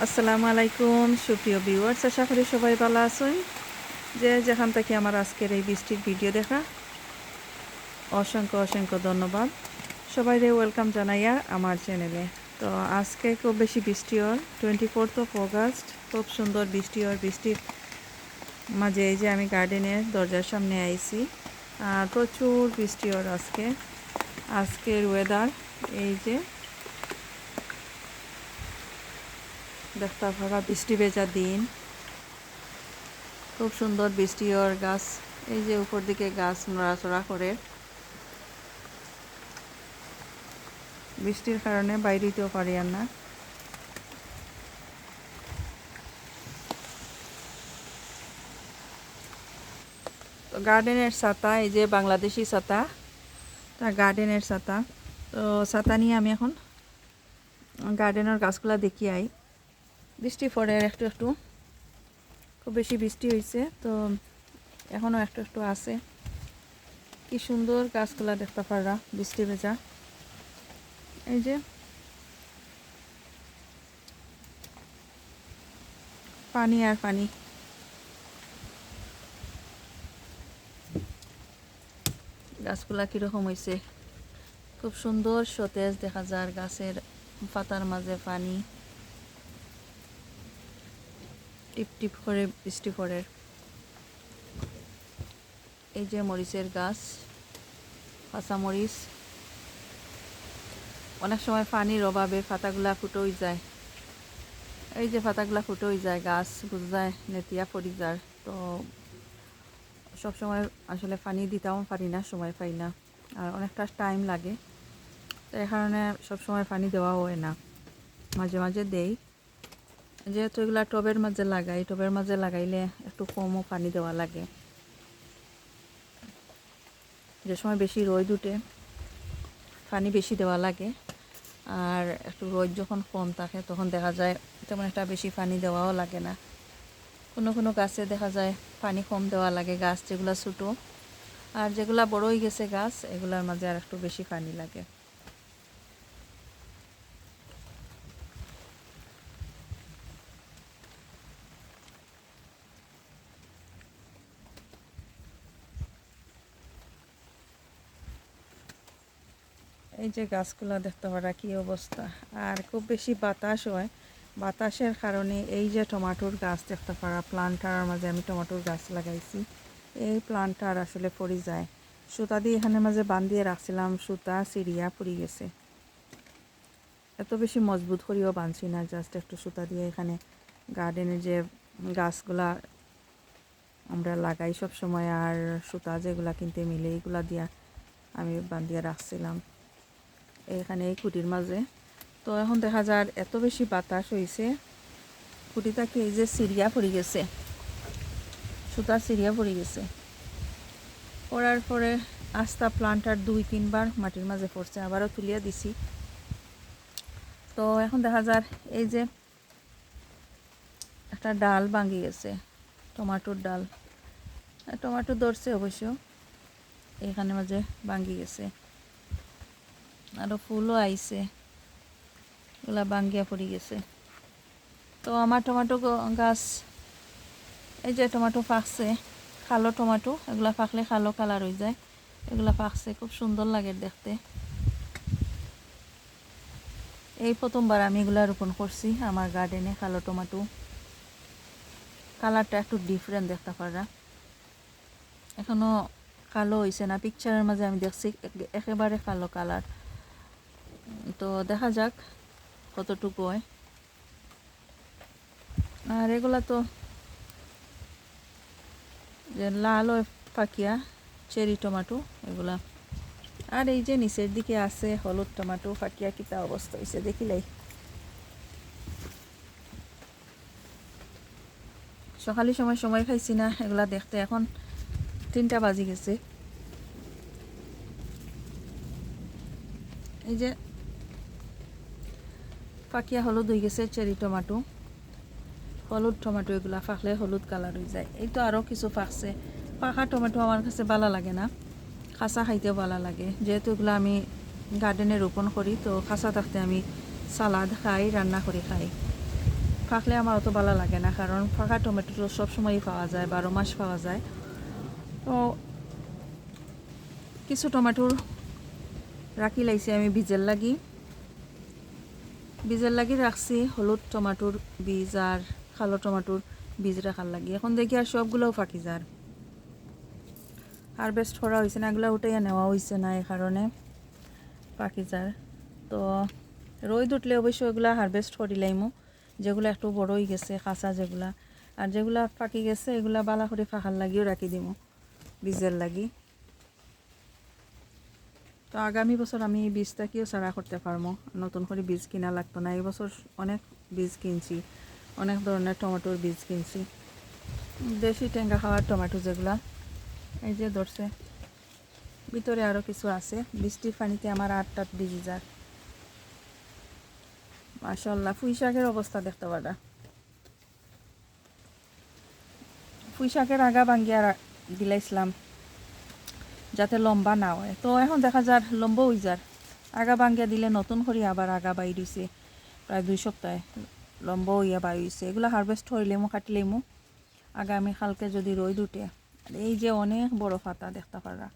আসসালামু আলাইকুম সুপ্রিয় ভিউয়ার্স, আশা করি সবাই ভালো আছেন। যে যেখান থেকে আমার আজকের এই বৃষ্টির ভিডিও দেখা, অসংখ্য অসংখ্য ধন্যবাদ সবাইরে। ওয়েলকাম জানাইয়া আমার চ্যানেলে। তো আজকে খুব বেশি বৃষ্টি হয়, 24 অগাস্ট, খুব সুন্দর বৃষ্টি হয়। বৃষ্টির মাঝে এই যে আমি গার্ডেনের দরজার সামনে আইছি, আর প্রচুর বৃষ্টি হয় আজকের ওয়েদার। এই যে দেখতে পারা বৃষ্টি ভেজা দিন, খুব সুন্দর বৃষ্টি আর গাছ, এই যে উপর দিকে গাছ নড়াচড়া করে। বৃষ্টির কারণে বাইরেতেও পারি আর না। তো গার্ডেনের ছাতা, এই যে বাংলাদেশি ছাতা, তা গার্ডেনের ছাতা। তো ছাতা নিয়ে আমি এখন গার্ডেনের গাছগুলা দেখি আই। বৃষ্টি পড়ে একটু একটু, খুব বেশি বৃষ্টি হয়েছে তো এখনও একটু একটু আছে। কি সুন্দর গাছগুলা দেখতে পারা বৃষ্টি ভেজা। এই যে পানি আর পানি। গাছগুলা কীরকম হয়েছে, খুব সুন্দর সতেজ দেখা যায়। গাছের পাতার মাঝে পানি, টিপ টিপ করে বৃষ্টি পড়ে। এই যে মরিচের গাছ, কাঁচা মরিচ, অনেক সময় পানির অভাবে পাতাগুলা ফুটোই যায়। এই যে পাতাগুলা ফুটোই যায়, গাছ বুঝায় নেতিয়া পড়ি যায়। তো সব সময় আসলে পানি দিতেও পারি না, সময় পাই না, আর অনেকটা টাইম লাগে। তো এই কারণে সবসময় পানি দেওয়া হয় না, মাঝে মাঝে দেই। যেহেতু এগুলা টবের মাঝে লাগাই, টবের মাঝে লাগাইলে একটু কমও পানি দেওয়া লাগে। যে সময় বেশি রোদ উঠে পানি বেশি দেওয়া লাগে, আর একটু রোদ যখন কম থাকে তখন দেখা যায় তেমন একটা বেশি পানি দেওয়াও লাগে না। কোনো কোনো গাছে দেখা যায় পানি কম দেওয়া লাগে, গাছ যেগুলো ছোটো, আর যেগুলা বড় হয়ে গেছে গাছ, এগুলার মাঝে আর একটু বেশি পানি লাগে। এই যে গাছগুলো দেখতে পারা কি অবস্থা, আর খুব বেশি বাতাস হয়। বাতাসের কারণে এই যে টমাটোর গাছ দেখতে পারা, প্লান্টার মাঝে আমি টমাটোর গাছ লাগাইছি, এই প্লান্টার আসলে পড়ে যায়। সুতা দিয়ে এখানে মাঝে বান্ধিয়ে রাখছিলাম, সুতা সিরিয়া পড়ে গেছে। এত বেশি মজবুত করেও বাঁধছি না, জাস্ট একটু সুতা দিয়ে। এখানে গার্ডেনে যে গাছগুলা আমরা লাগাই সব সময়, আর সুতা যেগুলা কিনতে মিলে, এইগুলা দিয়া আমি বান্ধিয়ে রাখছিলাম এখানে এই খুঁটির মাঝে। তো এখন দেখা যায় এত বেশি বাতাস হয়েছে, খুঁটিটাকে এই যে সিরিয়া পড়ে গেছে, সুতার সিরিয়া পড়ে গেছে। পড়ার পরে আস্তা প্লান্টার 2-3 বার মাটির মাঝে পড়ছে, আবারও তুলিয়া দিছি। তো এখন দেখা যায় এই যে একটা ডাল ভাঙি গেছে, টমাটোর ডাল, টমাটো ধরছে অবশ্য, এখানে মাঝে ভাঙি গেছে। আরও ফুলও আইছে, এগুলা ভাঙ্গিয়া পড়ে গেছে। তো আমার টমেটো গাছ, এই যে টমেটো পাকছে, কালো টমেটো, এগুলা পাকলে কালো কালার হয়ে যায়, এগুলা পাকছে, খুব সুন্দর লাগে দেখতে। এই প্রথমবার আমি এগুলা রোপণ করছি আমার গার্ডেনে, কালো টমেটো। কালারটা একটু ডিফারেন্ট দেখতে পারা, এখনো কালো হয়েছে না, পিকচারের মাঝে আমি দেখছি একেবারে কালো কালার। তো দেখা যাক কতটুকু হয়। আর এগুলা তো যে লাল হয় পাকিয়া চেরি টমেটো এগুলা। আর এই যে নিচের দিকে আছে হলুদ টমেটো, পাকিয়া কিতা অবস্থা হয়েছে দেখিলাই। সকালে সময় খাইছি না এগুলা দেখতে, এখন 3টা বাজি গেছে। এই যে পাকিয়া হলুদ হয়ে গেছে চেরি টমেটো, হলুদ টমেটো, এগুলা পাকলে হলুদ কালার হয়ে যায়। এই তো আরও কিছু পাকছে। পাকা টমেটো আমার কাছে ভালো লাগে না, কাঁচা খাইতেও ভালো লাগে। যেহেতু এগুলো আমি গার্ডেনে রোপণ করি, তো কাঁচা থাকতে আমি সালাদ খাই, রান্না করে খাই। ফাঁকলে আমার অত ভালো লাগে না, কারণ ফাঁকা টমেটো তো সবসময়ই পাওয়া যায়, 12 মাস পাওয়া যায়। তো কিছু টমেটোর রাখি লাইছি আমি বীজের লাগি রাখছি, হলুদ টমেটোর বীজ আর কালো টমেটোর বীজ রাখার লাগি। এখন দেখি আর সবগুলোও ফাঁকি যার, হারভেস্ট করা হয়েছে না, এগুলো উঠাইয়া নেওয়া হয়েছে না, এই কারণে পাখি যার। তো রোদ উঠলে অবশ্যই এগুলো হারভেস্ট করি লাইমু, যেগুলো একটু বড় হয়ে গেছে কাঁচা যেগুলা, আর যেগুলা পাকি গেছে এগুলা বালা করে ফাঁকার লাগিও রাখি দিমু বীজের লাগি। তো আগামী বছর আমি এই বীজটাকেও ছাড়া করতে পারবো, নতুন করে বীজ কিনা লাগতো না। এই বছর অনেক বীজ কিনছি, অনেক ধরনের টমেটোর বীজ কিনছি, দেশি টেঙ্গা খাওয়ার টমেটো যেগুলা। এই যে ধরছে, ভিতরে আরও কিছু আছে, বৃষ্টির পানিতে আমার 8টা ভিজে যায়। মাশাআল্লাহ, পুঁই শাকের অবস্থা দেখতে পারা, পুঁই শাকের আগা ভাঙ্গিয়া দিলাইছিলাম যাতে লম্বা না হয়। তো এখন দেখা যার লম্বা হয়ে যার, আগা ভাঙ্গিয়া দিলে নতুন করে আবার আগা বাইর হইছে, প্রায় 2 সপ্তাহে লম্বা হইয়া বাইর হইছে। এগুলো হারভেস্ট হইলেমো কাটলেমো আগামী কালকে যদি রোদ উঠে। এই যে অনেক বড় পাতা দেখতে পারা,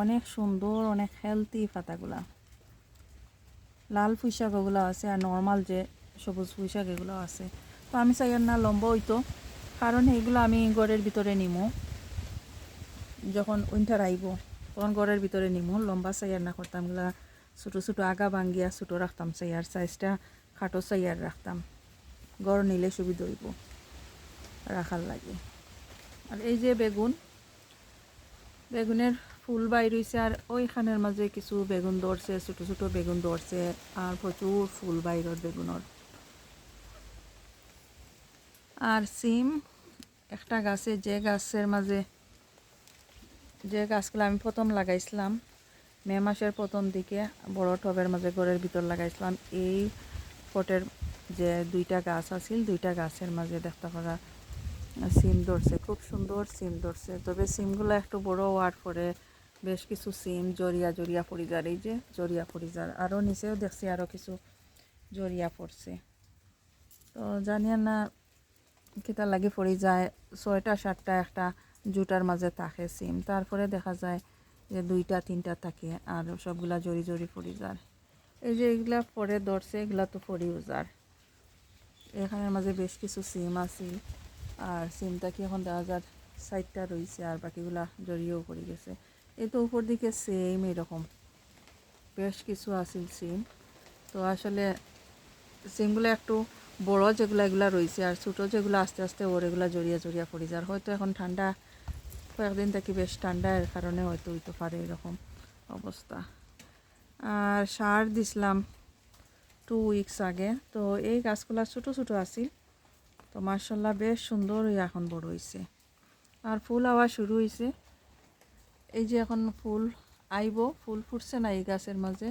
অনেক সুন্দর, অনেক হেলদি পাতাগুলা। লাল পুঁই শাক ওগুলো আছে, আর নর্মাল যে সবুজ পুঁই শাক এগুলো আছে। তো আমি চাই না লম্বা হইতো, কারণ এইগুলো আমি ঘরের ভিতরে নিমো, যখন উইন্টার আইব তখন ঘরের ভিতরে নিমো। লম্বা চাইয়ার না করতাম, এগুলা ছোটো ছোটো আগা ভাঙ্গিয়া ছোটো রাখতাম, চাইয়ার সাইজটা খাটো চাইয়ার রাখতাম, ঘর নিলে সুবিধা হইব রাখার লাগে। আর এই যে বেগুনের ফুল বাইর হইছে, আর ওইখানের মাঝে কিছু বেগুন ধরছে, ছোটো ছোটো বেগুন ধরছে, আর প্রচুর ফুল বাইরের বেগুনের। আর সিম একটা গাছে, যে গাছের মাঝে যে গাছগুলো আমি প্রথম লাগাইছিলাম মে মাসের প্রথম দিকে বড় টবের মাঝে ঘরের ভিতর লাগাইছিলাম, এই পটের যে 2টা গাছ আছিল, 2টা গাছের মাঝে দেখতে পারা সিম ধরছে, খুব সুন্দর সিম ধরছে। তবে সিমগুলো একটু বড় হওয়ার পরে বেশ কিছু সিম জড়িয়া জড়িয়া পড়ি যার, এই যে জড়িয়া পড়ি যার, আরও নিচেও দেখছি আরও কিছু জড়িয়া পড়ছে। তো জানিয়া না কিতা লাগি পড়ি যায়, 6টা 7টা একটা জুটার মাঝে থাকে সিম, তারপরে দেখা যায় যে 2টা 3টা থাকে, আর সবগুলা জড়ি জড়ি পড়ি যায়। এই যে এগুলা পরে ধরছে, এগুলা তো পড়িও যার। এখানের মাঝে বেশ কিছু সিম আছে, আর সিমটা কি এখন দেখা যায় 60টা রয়েছে, আর বাকিগুলা জড়িয়েও পড়ে গেছে। এই তো উপর দিকে সেম এরকম বেশ কিছু আছিল সিম। তো আসলে সিমগুলো একটু বড় যেগুলো এগুলা রয়েছে, আর ছোটো যেগুলো আস্তে আস্তে ওর এগুলা জড়িয়া জড়িয়া পড়ে যায়। হয়তো এখন ঠান্ডা, কয়েকদিন থেকে বেশ ঠান্ডার কারণে হয়তো হইতে পারে এরকম অবস্থা। আর সার দিছিলাম 2 উইকস আগে। তো এই গাছগুলা ছোটো ছোটো আছিল, তো মাশাআল্লাহ বেশ সুন্দর এখন বড় হয়েছে, আর ফুল আওয়া শুরু হয়েছে। এই যে এখন ফুল আইব, ফুল ফুটছে না এই গাছের মাঝে,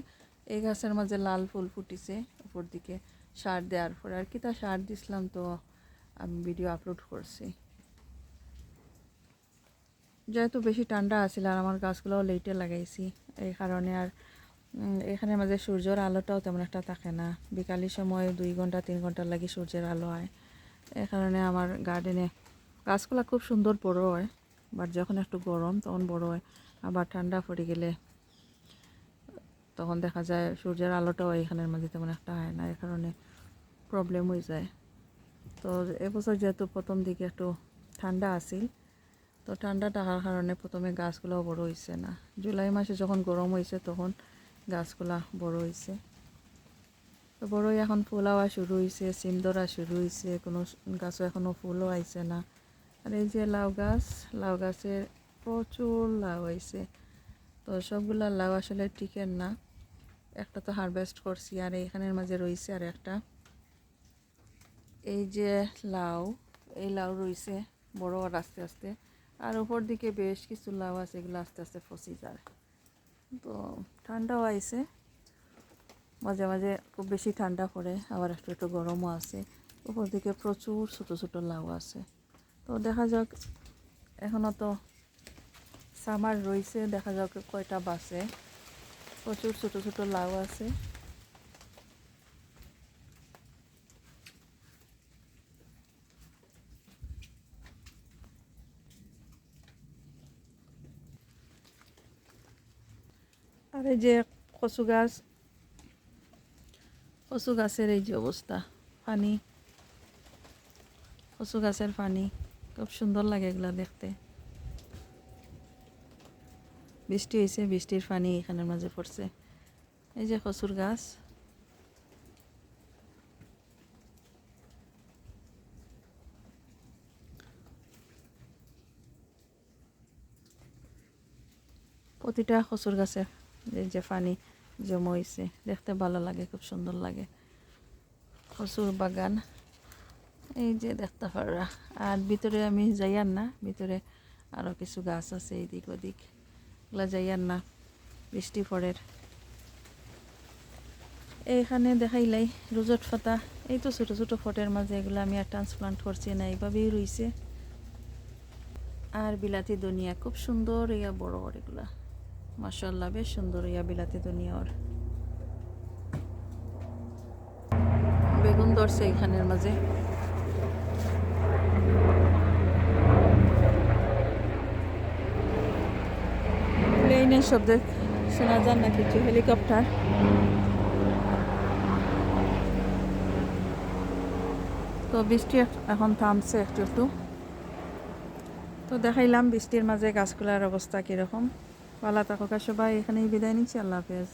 এই গাছের মাঝে লাল ফুল ফুটিছে উপর দিকে সার দেওয়ার পরে। আর কিতা সার দিছিলাম তো আমি ভিডিও আপলোড করছি। যেহেতু বেশি ঠান্ডা আছিল আর আমার গাছগুলোও লেটে লাগাইছি, এই কারণে। আর এখানের মাঝে সূর্যের আলোটাও তেমন একটা থাকে না, বিকালের সময় 2 ঘন্টা 3 ঘন্টা লাগে সূর্যের আলো হয়। এই কারণে আমার গার্ডেনে গাছগুলো খুব সুন্দর বড় হয়, বাট যখন একটু গরম তখন বড় হয়, আবার ঠান্ডা পড়ে গেলে তখন দেখা যায় সূর্যের আলোটাও এখানের মাঝে তেমন একটা হয় না, এই কারণে প্রবলেম হয়ে যায়। তো এবছর যেহেতু প্রথম দিকে একটু ঠান্ডা আছিল, তো ঠান্ডা থাকার কারণে প্রথমে গাছগুলোও বড় হয়েছে না। জুলাই মাসে যখন গরম হয়েছে তখন গাছগুলা বড় হয়েছে। তো বড়ই এখন ফুল হওয়া শুরু হয়েছে, সিম ধরা শুরু হয়েছে, কোনো গাছও এখনও ফুলও আইছে না। আর এই যে লাউ গাছের প্রচুর লাউ হয়েছে। তো সবগুলা লাউ আসলে টিকেন না, একটা তো হারভেস্ট করছি, আর এইখানের মাঝে রয়েছে আর একটা। এই যে লাউ, এই লাউ রয়েছে বড় আর আস্তে আস্তে, আর উপর দিকে বেশ কিছু লাউ আছে, এগুলো আস্তে আস্তে ফসি যায়। তো ঠান্ডাও আইছে, মাঝে মাঝে খুব বেশি ঠান্ডা পড়ে, আবার একটু একটু গরমও আছে। উপর দিকে প্রচুর ছোটো ছোটো লাউ আছে। তো দেখা যাক, এখনও তো সামার রয়েছে, দেখা যাক কয়টা বাসে। প্রচুর ছোটো ছোটো লাউ আছে। আর এই যে কচু গাছের এই যে অবস্থা, পানি, কচু গাছের পানি খুব সুন্দর লাগে এগুলা দেখতে। বৃষ্টি হয়েছে, বৃষ্টির পানি এখানের মাঝে পড়ছে। এই যে কচুর গাছ, প্রতিটা কচুর গাছে এই যে পানি জমা হয়েছে, দেখতে ভালো লাগে, খুব সুন্দর লাগে। কচুর বাগান এই যে দেখতে পারা। আর ভিতরে আমি যাইয়ার না, ভিতরে আরও কিছু গাছ আছে এদিক ওদিক, এগুলা যাইয়ার না, বৃষ্টি পড়ের। এইখানে দেখাইলাই রোজট পাতা, এই তো ছোটো ছোটো ফটের মাঝে, এগুলো আমি আর ট্রান্সপ্লান্ট করছি না, এইভাবেই রয়েছে। আর বিলাতি ধনিয়া খুব সুন্দর, ইয়া বড় বড় এগুলা, মাশাআল্লাহ বেশ সুন্দর ইয়া বিলাতি ধনিয়া। ওর বেগুন ধরছে এখানের মাঝে। প্লেনের শব্দ শোনা যান না কিছু, হেলিকপ্টার। তো বৃষ্টি এখন থামছে একটু একটু। তো দেখাইলাম বৃষ্টির মাঝে গাছগুলার অবস্থা কীরকম। ভালো থাকুক সবাই, এখানেই বিদায় নিচ্ছি, আল্লাহ হাফেজ।